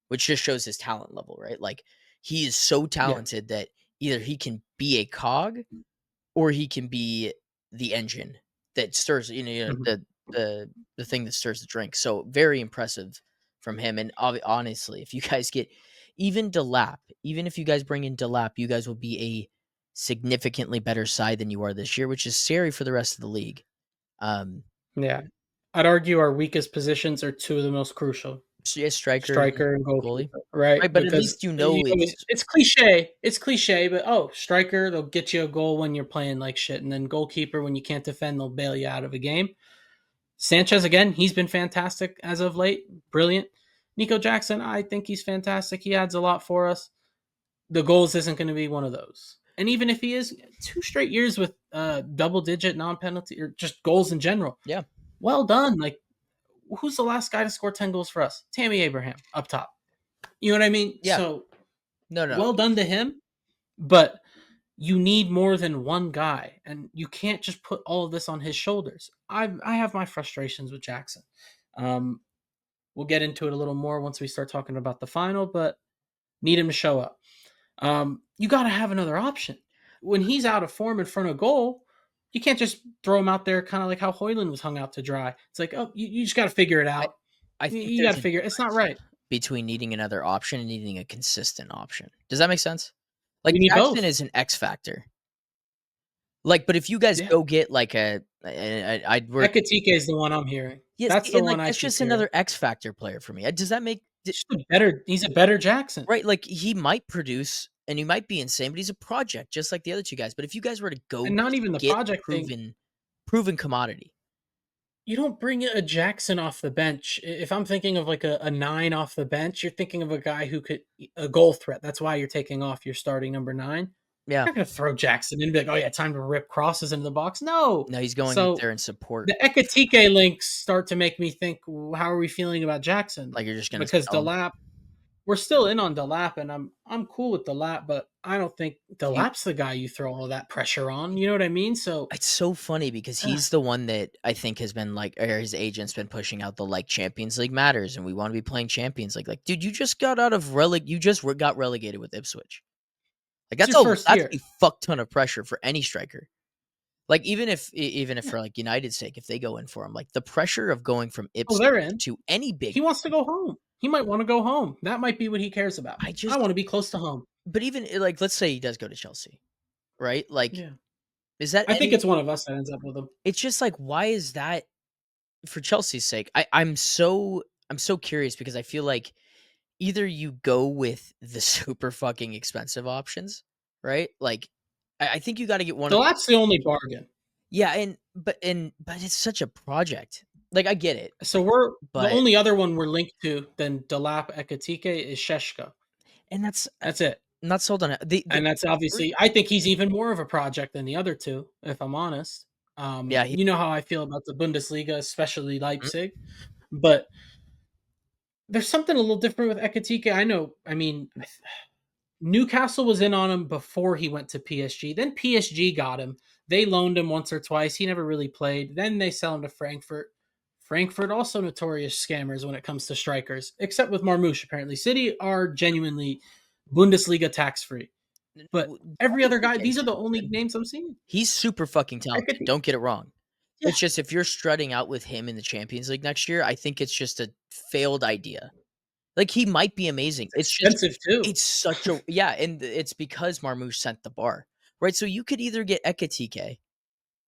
which just shows his talent level, right? Like he is so talented that either he can be a cog or he can be the engine that stirs, the thing that stirs the drink. So very impressive from him. And honestly, if you guys get even Delap, even if you guys bring in Delap, you guys will be a significantly better side than you are this year, which is scary for the rest of the league. Yeah. I'd argue our weakest positions are 2 of the most crucial. Yeah, striker and goalie. goalkeeper, right? Right, but at Because least you know it's cliche. It's cliche, but striker, they'll get you a goal when you're playing like shit, and then goalkeeper, when you can't defend, they'll bail you out of a game. Sanchez, again, he's been fantastic as of late. Brilliant. Nico Jackson, I think he's fantastic. He adds a lot for us. The goals isn't going to be one of those. And even if he is 2 straight years with double-digit non-penalty or just goals in general, yeah. well done. Like, who's the last guy to score 10 goals for us? Tammy Abraham up top. You know what I mean? Yeah. So, No. well done to him. But you need more than one guy, and you can't just put all of this on his shoulders. I have my frustrations with Jackson. We'll get into it a little more once we start talking about the final, but need him to show up. You got to have another option. When he's out of form in front of goal, you can't just throw him out there kind of like how Højlund was hung out to dry. It's like, oh, you just got to figure it out. I think you got to figure it. It's not right. Between needing another option and needing a consistent option. Does that make sense? Like, We need Jackson both. is an X factor. Like, but if you guys go get like Ekatike is the one I'm hearing. Yes, That's the one I that's keep just hearing. another X factor player for me. Does that make He's a better Jackson. right? Like, he might produce and he might be insane, but he's a project just like the other two guys. But if you guys were to go And not even the get project thing. proven commodity. You don't bring a Jackson off the bench. If I'm thinking of like a 9 off the bench, you're thinking of a guy who could a goal threat. That's why you're taking off your starting number 9. Yeah. You're not going to throw Jackson in and be like, oh yeah, time to rip crosses into the box. No, he's going there in support. The Ekatike links start to make me think, how are we feeling about Jackson? Like, you're just going to because Delap, we're still in on Delap, and I'm cool with Delap, but I don't think Delap's the guy you throw all that pressure on. You know what I mean? So it's so funny because he's the one that I think has been like, or his agent's been pushing out the like Champions League matters, and we want to be playing Champions League. Like, dude, you just got out of you just got relegated with Ipswich. Like, that's a fuck ton of pressure for any striker. Like, even if for like United's sake, if they go in for him, like the pressure of going from Ipswich to any big, he wants to go home. He might want to go home. That might be what he cares about. I want to be close to home. But even like, let's say he does go to Chelsea, right? Like, is that? I think it's one of us that ends up with him. It's just like, why is that for Chelsea's sake? I'm so curious because I feel like either you go with the super fucking expensive options, right? Like, I think you got to get one. So that's the only bargain. Yeah, but it's such a project. Like, I get it. So the only other one we're linked to than Delap Ekatike is Šeško. And that's it. I'm not sold on it. And that's obviously, I think he's even more of a project than the other two, if I'm honest. You know how I feel about the Bundesliga, especially Leipzig. But there's something a little different with Ekatike. I mean, Newcastle was in on him before he went to PSG. Then PSG got him. They loaned him once or twice. He never really played. Then they sell him to Frankfurt. Frankfurt also notorious scammers when it comes to strikers, except with Marmoush, apparently. City are genuinely Bundesliga tax-free. But every other guy, these are the only names I'm seeing. He's super fucking talented. Don't get it wrong. Yeah. It's just if you're strutting out with him in the Champions League next year, I think it's just a failed idea. Like, he might be amazing. It's expensive too. It's such a and it's because Marmoush sent the bar, right? So you could either get Ekatike,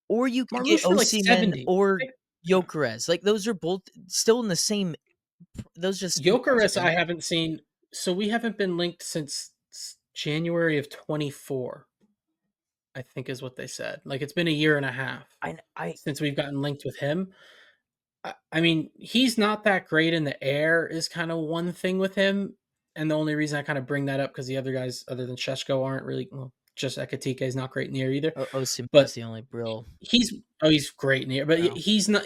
or you could get Osimhen or Gyökeres. Like, those are both still in the same. Those just Gyökeres I haven't seen. So we haven't been linked since January of 24. I think is what they said. Like, it's been a year and a half since we've gotten linked with him. I mean, he's not that great in the air is kind of one thing with him. And the only reason I kind of bring that up because the other guys other than Šeško aren't really, well, just Ekatike is not great in the air either. Osimhen is the only real. He's great in the air, but he's not.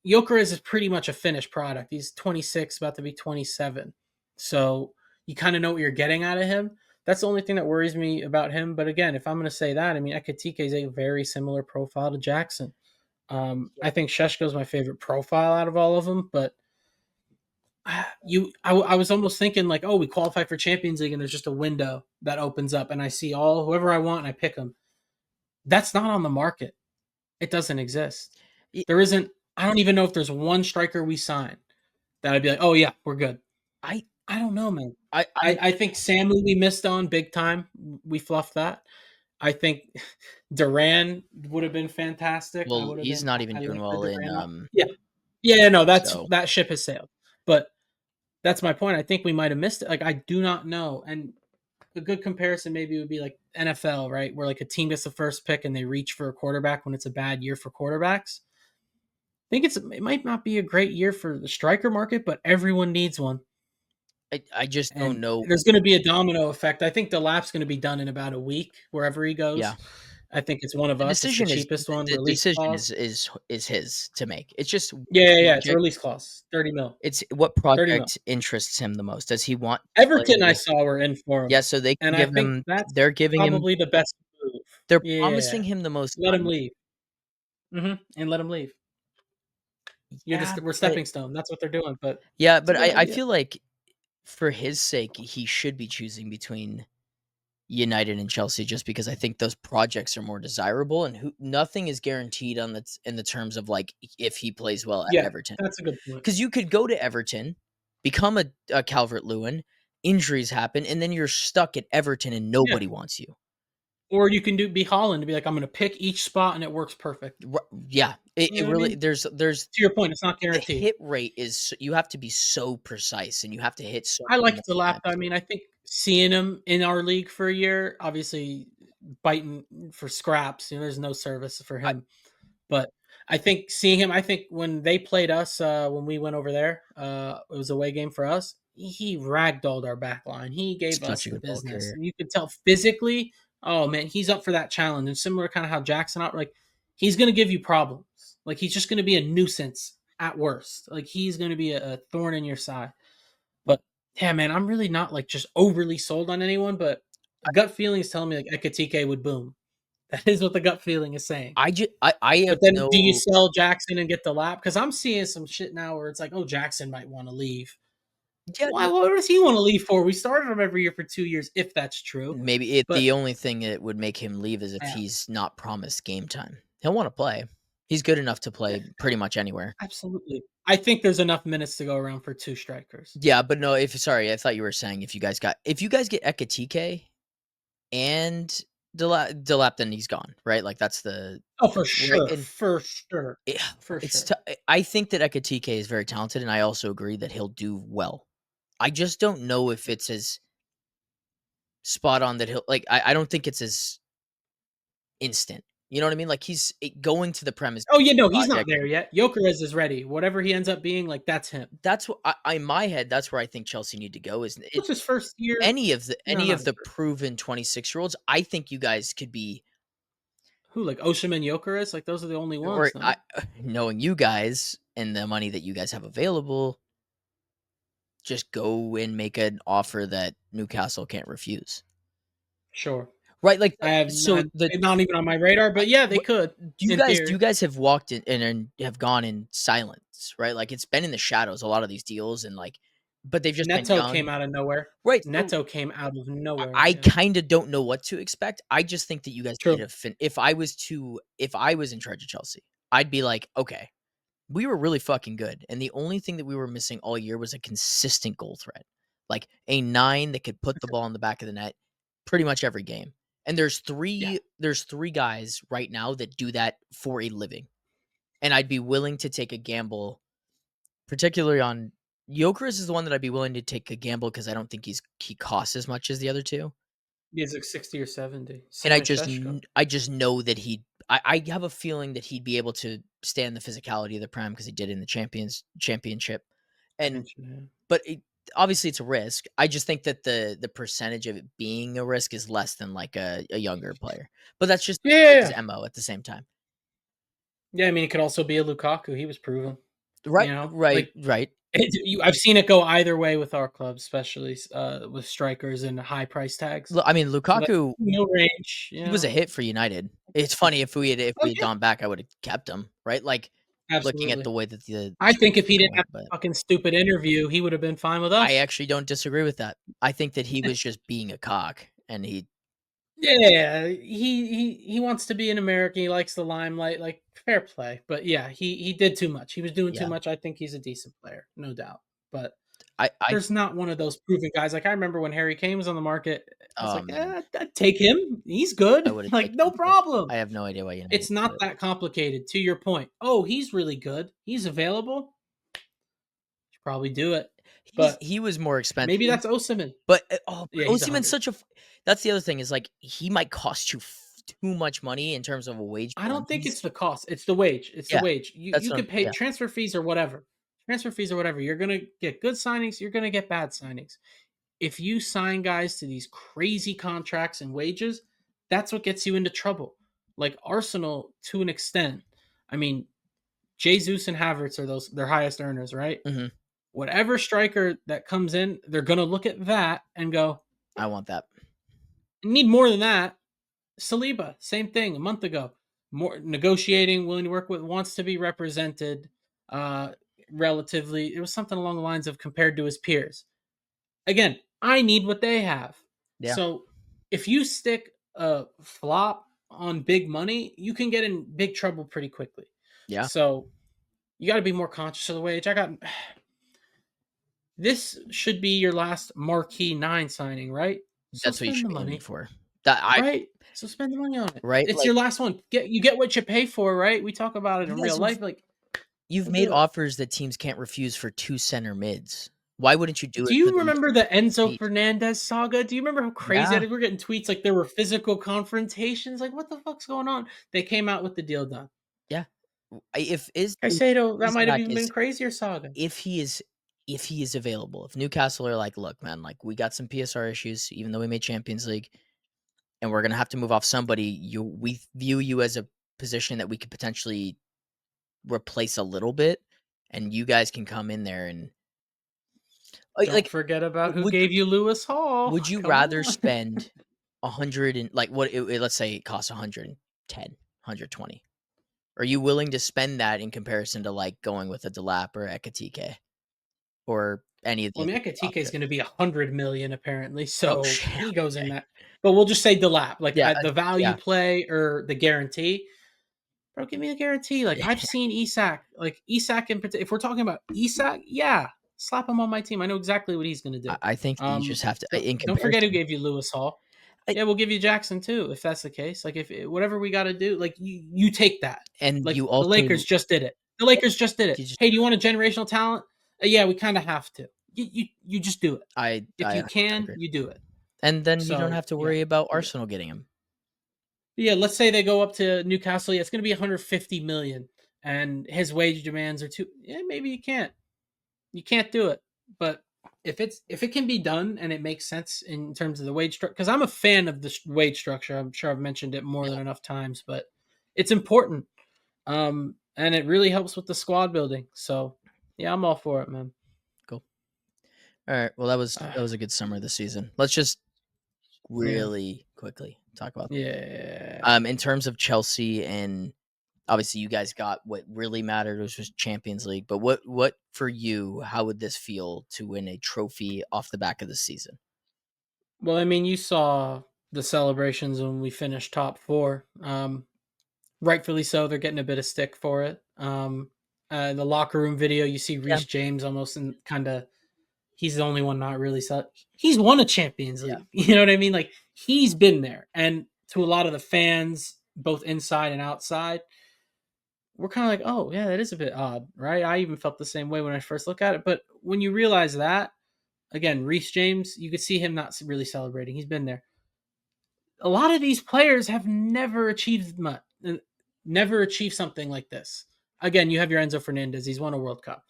Gyökeres is pretty much a finished product. He's 26, about to be 27. So you kind of know what you're getting out of him. That's the only thing that worries me about him. But again, if I'm going to say that, I mean, Ekatike is a very similar profile to Jackson. I think Šeško is my favorite profile out of all of them, but I was almost thinking like, oh, we qualify for Champions League and there's just a window that opens up and I see whoever I want and I pick them. That's not on the market. It doesn't exist. There isn't. I don't even know if there's one striker we sign that I'd be like, oh yeah, we're good. I don't know, man. I think Samu we missed on big time. We fluffed that. I think Duran would have been fantastic. Well, he's not even doing well in no, that ship has sailed. But That's my point. I think we might have missed it. Like, I do not know. And a good comparison maybe would be like NFL, right? Where like a team gets the first pick and they reach for a quarterback when it's a bad year for quarterbacks. I think it might not be a great year for the striker market, but everyone needs one. I just don't And know. there's going to be a domino effect. I think the lap's going to be done in about a week wherever he Yeah. goes. I think it's one of The us. It's the decision is cheapest one. the Release decision clause. is his to make. It's just Yeah. It's a project. release clause. 30 mil. It's what 30 mil. project interests him the most. Does he want to Everton, I play? saw, were in for him. Yeah, so they can And I give think him. that's They're giving him. probably the best move. They're promising Yeah. him the most Let him money. leave. And let him leave. Yeah, We're stepping stone. That's what they're doing. But yeah, it's a but good I idea. feel like for his sake, he should be choosing between United and Chelsea just because I think those projects are more desirable and nothing is guaranteed on in the terms of like if he plays well at Yeah, Everton. that's a good point. Because you could go to Everton, become a Calvert-Lewin, injuries happen, and then you're stuck at Everton and Yeah. nobody wants you. Or you can be Holland and be like, I'm going to pick each spot and it works perfect. Yeah, You it know what I really mean? there's To your point, it's not the guaranteed. hit rate is you have to be so precise and you have to hit so I many like the lap. I times. mean, I think seeing him in our league for a year, obviously biting for scraps, there's no service for I, him. But I think seeing him, I think when they played us, when we went over there, it was a away game for us. He ragdolled our back line. He gave such us a the good ball business. carrier. And you could tell physically, oh man, he's up for that challenge. And similar kind of how Jackson out, like he's gonna give you problems. Like he's just gonna be a nuisance at worst. Like he's gonna be a thorn in your side. But yeah, man, I'm really not like just overly sold on anyone, but gut feeling is telling me like Ekatike would boom. That is what the gut feeling is saying. I have But then do you no. sell Jackson and get the lap? Because I'm seeing some shit now where it's like, oh, Jackson might want to leave. Yeah, Why? What does he want to leave for? We started him every year for 2 years, if that's true. maybe But the only thing that would make him leave is if yeah, he's not promised game time. He'll want to play. He's good enough to play pretty much anywhere. absolutely. I think there's enough minutes to go around for two strikers. Yeah, but no, I thought you were saying if you guys get Ekatike and Delap, then he's gone, right? Like that's the Oh, for right. sure, And for sure, it, for it's sure. I think that Ekatike is very talented, and I also agree that he'll do well. I just don't know if it's as spot on that he'll like. I don't think it's as instant. You know what I mean? Like going to the premise Oh yeah, no, he's not project. there yet. Gyökeres is ready. Whatever he ends up being, like that's him. That's what in my head. That's where I think Chelsea need to go. Is What's his first year? No, any not of his the first. proven 26-year-olds? I think you guys could be, Who like Osimhen, Gyökeres? Like those are the only or ones. No, knowing you guys and the money that you guys have available, just go and make an offer that Newcastle can't refuse. sure. Right? Like I have so the not even on my radar, but yeah, they could in you theory. guys have walked in and have gone in silence, right? Like it's been in the shadows a lot of these deals and like, but they've just been Neto came done. out of nowhere. Right. So Neto came out of nowhere. I Yeah, kind of don't know what to expect. I just think that you guys need true. to if I was in charge of Chelsea, I'd be like, okay, we were really fucking good, and the only thing that we were missing all year was a consistent goal threat, like a 9 that could put the ball in the back of the net pretty much every game. And Yeah, there's three guys right now that do that for a living, and I'd be willing to take a gamble, particularly on Gyökeres is the one that I'd be willing to take a gamble because I don't think he costs as much as the other two. he's like 60 or 70. And Same as Sheshko. I just know that I have a feeling that he'd be able to stand the physicality of the Prem because he did in the championship. And but obviously it's a risk. I just think that the percentage of it being a risk is less than like a younger player. But that's just his Yeah. MO at the same time. Yeah, I mean, it could also be a Lukaku. He was proven. Right, You know, right, like right. I've seen it go either way with our club, especially with strikers and high price tags. I mean, So that Lukaku, no range. You he was a know, hit for United. It's funny if oh we had yeah, gone back, I would have kept him, right? Like looking at absolutely. the way that the I think if he didn't have went, but a fucking stupid interview, he would have been fine with I us. actually don't disagree with that. I think that he was just being a cock, and Yeah, he wants to be an American. He likes the limelight. Like fair play, but yeah, he did too much. He was doing too yeah. much. I think he's a decent player, no doubt. But I there's not one of those proven guys. Like I remember when Harry Kane was on the market, I was oh like, man, I'd take him. He's I good. would have Like taken no him too. problem. I have no idea why United It's not did it. that complicated. To your point, oh, he's really good. He's available. probably do it. But he was more expensive. maybe that's Osimhen. But Yeah, he's Osimhen's 100. that's the other thing is like he might cost you too much money in terms of a wage. I don't think it's the cost. It's the wage. It's the Yeah, wage. that's You what could pay yeah. transfer fees or whatever. Transfer fees or whatever. You're gonna get good signings. You're gonna get bad signings. If you sign guys to these crazy contracts and wages, that's what gets you into trouble. Like Arsenal to an extent. I mean, Jesus and Havertz are their highest earners, right? Mm-hmm. Whatever striker that comes in, they're gonna look at that and go, I want that. need more than that. Saliba, same thing a month ago. More negotiating, willing to work with, wants to be represented relatively. It was something along the lines of compared to his peers. Again, I need what they have. Yeah. So if you stick a flop on big money, you can get in big trouble pretty quickly. Yeah. So you got to be more conscious of the wage. This should be your last marquee 9 signing, right? So That's what you spend should the be money aiming for. Right. So spend the money on it. Right. It's like, your last one. You get what you pay for, right? We talk about it in real life. You've we'll made do it. offers that teams can't refuse for 2 center mids. Why wouldn't you do it? Do For you the remember the Enzo speed? Fernandez saga? Do you remember how crazy that is? We're getting tweets like there were physical confrontations. Like, what the fuck's going on? They came out with the deal done. Yeah. Caicedo, that might have even been is crazier saga. if he is available. If Newcastle are like, look, man, like we got some PSR issues, even though we made Champions League, and we're gonna have to move off somebody. We view you as a position that we could potentially replace a little bit, and you guys can come in there and Don't forget about who gave you Lewis Hall. Would you Come rather on. spend 100 and like let's say it costs 110, 120? Are you willing to spend that in comparison to like going with a Delap or Ekatike or any of the? Well, Ekatike is going to be 100 million apparently, so shit, he goes in that. But we'll just say Delap, like Yeah, the value yeah. play or the guarantee. Bro, give me the guarantee. Like I've seen Isak, in particular. If we're talking about Isak, yeah, slap him on my team. I know exactly what he's going to do. I think that you just have to. Don't forget who gave you Lewis Hall. Yeah, we'll give you Jackson too, if that's the case. Like if whatever we got to do, like you take that. And like you also the Lakers just did it. The Lakers just did it. Hey, do you want a generational talent? Yeah, we kind of have to. You just do it. If you can, you do it. And then you don't have to worry about Arsenal getting him. Yeah, let's say they go up to Newcastle. Yeah, it's going to be 150 million, and his wage demands are too. Yeah, maybe you can't. You can't do it. But if it can be done and it makes sense in terms of the wage structure, because I'm a fan of the wage structure. I'm sure I've mentioned it more than enough times, but it's important, and it really helps with the squad building. So yeah, I'm all for it, man. Cool. All right. Well, that was a good summer of the season. Let's just really quickly talk about in terms of Chelsea, and obviously you guys got what really mattered, which was Champions League. But what for you? How would this feel to win a trophy off the back of the season? Well, I mean, you saw the celebrations when we finished top 4. Rightfully so. They're getting a bit of stick for it. The locker room video, you see Reece James almost in kind of. He's the only one not really. He's won a Champions League. Yeah. You know what I mean? Like he's been there, and to a lot of the fans, both inside and outside, we're kind of like, oh yeah, that is a bit odd, right? I even felt the same way when I first looked at it. But when you realize that, again, Reece James, you could see him not really celebrating. He's been there. A lot of these players have never achieved something like this. Again, you have your Enzo Fernandez. He's won a World Cup.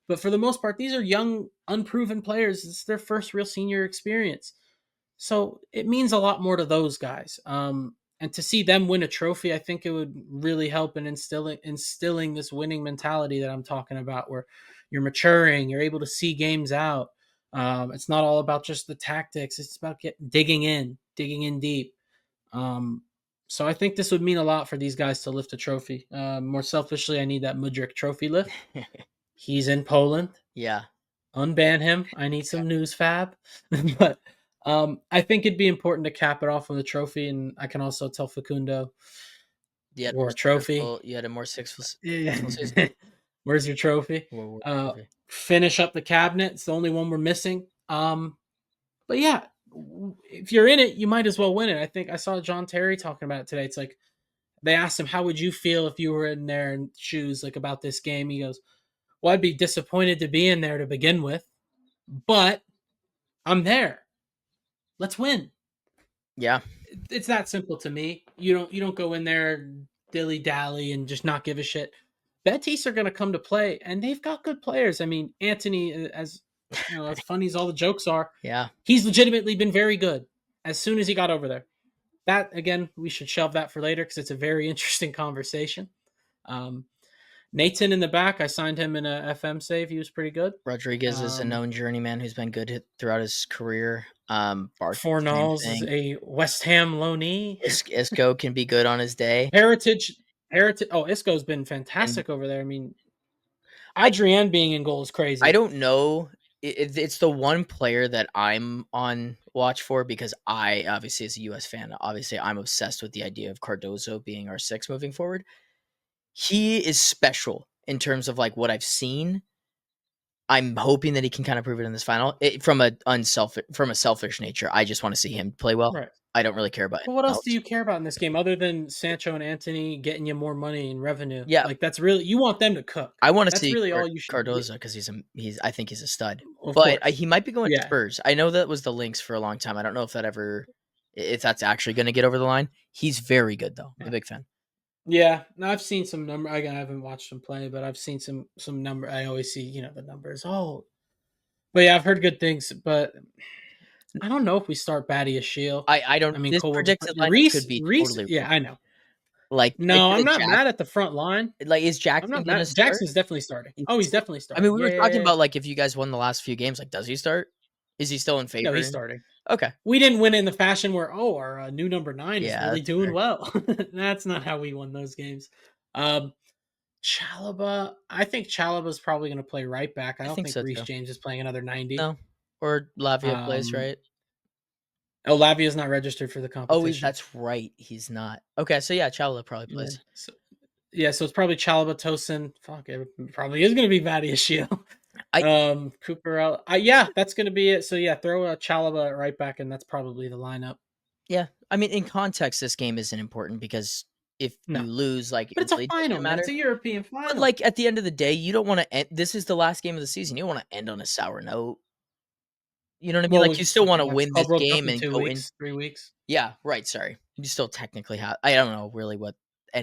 But for the most part, these are young, unproven players. It's their first real senior experience. So it means a lot more to those guys. And to see them win a trophy, I think it would really help in instilling this winning mentality that I'm talking about, where you're maturing, you're able to see games out. It's not all about just the tactics. It's about digging in deep. So I think this would mean a lot for these guys to lift a trophy. More selfishly, I need that Mudryk trophy lift. He's in Poland. Yeah. Unban him. I need some news fab. But I think it'd be important to cap it off with a trophy, and I can also tell Facundo, or a trophy. You had a more successful season. Where's your trophy? Finish up the cabinet. It's the only one we're missing. But yeah, if you're in it, you might as well win it. I think I saw John Terry talking about it today. It's like they asked him, how would you feel if you were in their shoes, like about this game? He goes, well, I'd be disappointed to be in there to begin with, but I'm there. Let's win. Yeah. It's that simple to me. You don't go in there dilly dally and just not give a shit. Betis are going to come to play, and they've got good players. I mean, Anthony, as as funny as all the jokes are, Yeah. he's legitimately been very good as soon as he got over there. That again, we should shelve that for later because it's a very interesting conversation. Um, Nathan in the back, I signed him in a FM save. He was pretty good. Rodriguez is a known journeyman who's been good throughout his career. Barkley, same Fornals is thing. a West Ham loanee. Isco can be good on his day. Heritage. Oh, Isco's been fantastic over there. I mean, Adrian being in goal is crazy. I don't know. It's the one player that I'm on watch for because I, obviously, as a U.S. fan, obviously I'm obsessed with the idea of Cardozo being our 6 moving forward. He is special in terms of like what I've seen. I'm hoping that he can kind of prove it in this final. From a selfish nature, I just want to see him play well. Right. I don't really care about But what anyone else do you care about in this game other than Sancho and Anthony getting you more money and revenue? Yeah. Like that's really you want them to cook. I want to That's see really all you should. Cardozo because I think he's a stud. Of But course. he might be going to Yeah. Spurs. I know that was the links for a long time. I don't know if that's actually going to get over the line. He's very good though. I'm a big fan. Yeah, no, I've seen some number. Again, I haven't watched him play, but I've seen some number. I always see the numbers. Oh, but yeah, I've heard good things. But I don't know if we start Batty Shield. I don't. I mean, This Cole will just predicted lineup Reese. could be Reese. totally Yeah, wrong. I know. Like No, I'm not Jackson, mad at the front line. like is I'm Jackson not going to mad. start? Jackson's definitely starting. Oh, he's definitely I starting. mean, we were talking Yeah. about like if you guys won the last few games, like does he start? Is he still in favor? No, he's starting. Okay. We didn't win in the fashion where our new number 9 is Yeah, really that's doing fair. well. That's not how we won those games. Chalaba, I think Chalaba's probably going to play right back. I don't think think so Reece too. James is playing another 90. No, or Lavia plays, right? Oh, Lavia's not registered for the Oh, competition. that's right. He's not. Okay, so yeah, Chalaba probably plays. So it's probably Chalaba, Tosin. Fuck, it probably is going to be Vadiashil. Cooper. Yeah, that's going to be it. So yeah, throw a Chalaba right back, and that's probably the lineup. Yeah, I mean, in context, this game isn't important because if you lose, like, but it's a really final, doesn't man. matter. It's a European final. But like at the end of the day, you don't want to end. This is the last game of the season. You don't want to end on a sour note. You know what I mean? Well, like you still want to win this Club World Cup game in and 2 go weeks, in. 3 weeks. Yeah, right. Sorry, you still technically have. I don't know really what.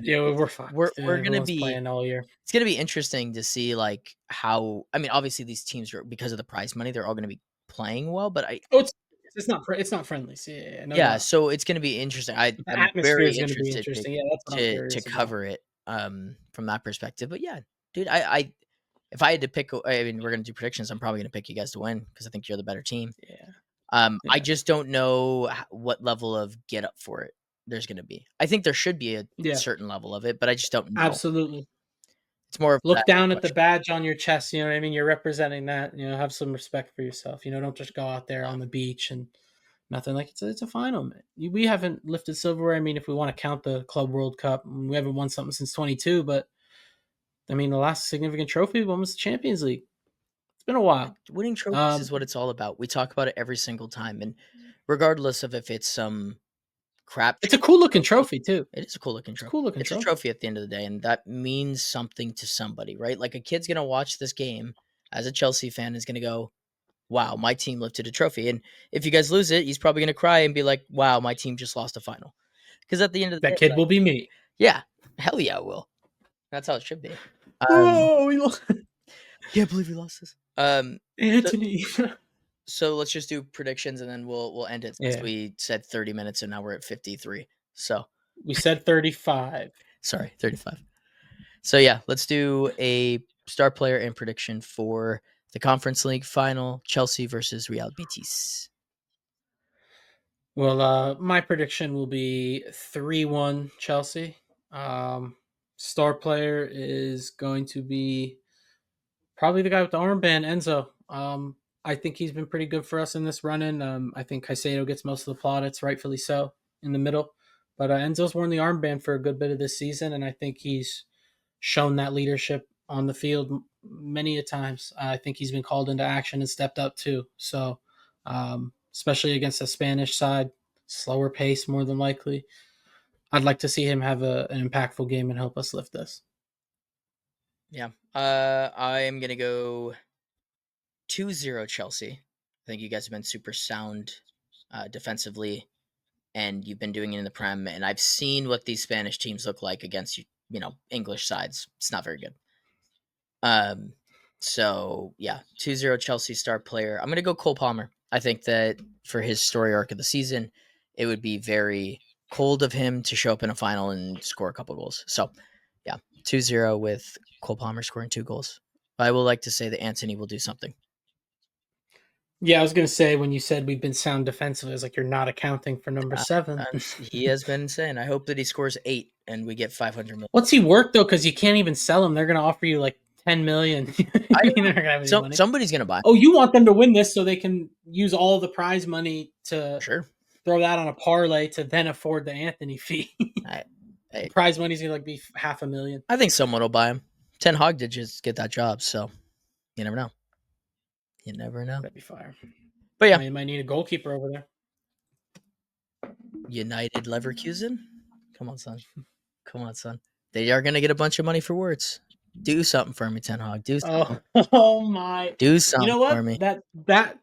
Yeah, we're fine. We're gonna be playing all year. It's gonna be interesting to see like how. I mean, obviously these teams are because of the prize money. They're all gonna be playing well, but it's not friendly. Yeah, no yeah. doubt. So it's gonna be interesting. I'm atmosphere is very going to be interested interesting. Yeah, that's what I'm curious to cover it from that perspective. But yeah, dude, I if I had to pick, I mean, we're gonna do predictions. I'm probably gonna pick you guys to win because I think you're the better team. Yeah. I just don't know what level of get up for it there's gonna be. I think there should be a certain level of it, but I just don't know. Absolutely. It's more of look down at the badge on your chest. You know what I mean? You're representing that. Have some respect for yourself. Don't just go out there on the beach and nothing. Like it's a final, man. We haven't lifted silverware. I mean, if we want to count the Club World Cup, we haven't won something since 22. But I mean, the last significant trophy we won was the Champions League. It's been a while. Winning trophies is what it's all about. We talk about it every single time, and regardless of if it's some crap, it's a cool looking trophy too. It is a cool looking trophy. It's a trophy at the end of the day, and that means something to somebody, right? Like a kid's gonna watch this game as a Chelsea fan is gonna go, "Wow, my team lifted a trophy." And if you guys lose it, he's probably gonna cry and be like, "Wow, my team just lost a final." Because at the end of the day, that kid will be me. Yeah, hell yeah, it will. That's how it should be. We lost. Can't believe we lost this. Anthony. So let's just do predictions and then we'll end it since we said 30 minutes and now we're at 53. So we said 35. Sorry, 35. So yeah, let's do a star player and prediction for the Conference League Final, Chelsea versus Real Betis. Well, my prediction will be 3-1 Chelsea. Star player is going to be probably the guy with the armband, Enzo. I think he's been pretty good for us in this run-in. I think Caicedo gets most of the plaudits, rightfully so, in the middle. But Enzo's worn the armband for a good bit of this season, and I think he's shown that leadership on the field many a times. I think he's been called into action and stepped up too. So, especially against the Spanish side, slower pace more than likely. I'd like to see him have an impactful game and help us lift this. Yeah, I am gonna go 2-0 Chelsea. I think you guys have been super sound defensively, and you've been doing it in the Prem. And I've seen what these Spanish teams look like against English sides. It's not very good. So yeah, 2-0 Chelsea star player. I'm gonna go Cole Palmer. I think that for his story arc of the season, it would be very cold of him to show up in a final and score a couple goals. So yeah, 2-0 with Cole Palmer scoring 2 goals. I will like to say that Anthony will do something. Yeah, I was gonna say when you said we've been sound defensively, I was like, you're not accounting for number 7. He has been insane. I hope that he scores 8 and we get 500 million. What's he worth though? Because you can't even sell him. They're gonna offer you like 10 million. They're not gonna have any money. Somebody's gonna buy him. Oh, you want them to win this so they can use all the prize money to Sure. throw that on a parlay to then afford the Anthony fee. Hey, prize money's gonna be $500,000. I think someone will buy him. Ten Hag did just get that job, so you never know. You never know. That'd be fire. But yeah, You might need a goalkeeper over there. United Leverkusen. Come on, son. They are gonna get a bunch of money for words. Do something for me, Ten Hag. Do something. Oh my! Do something You know what? for me. That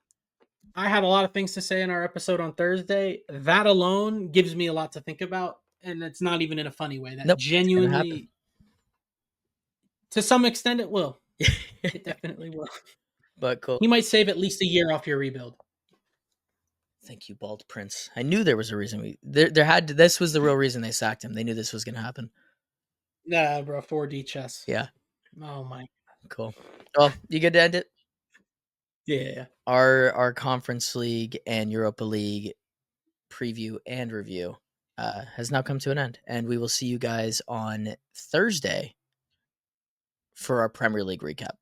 I had a lot of things to say in our episode on Thursday. That alone gives me a lot to think about, and it's not even in a funny way. That Nope, genuinely, to some extent, it will. It definitely will. But cool. He might save at least a year off your rebuild. Thank you, Bald Prince. I knew there was a reason this was the real reason they sacked him. They knew this was gonna happen. Nah, bro, 4D chess. Yeah. Oh my. Cool. Well, you good to end it? Yeah. Our Conference League and Europa League preview and review has now come to an end, and we will see you guys on Thursday for our Premier League recap.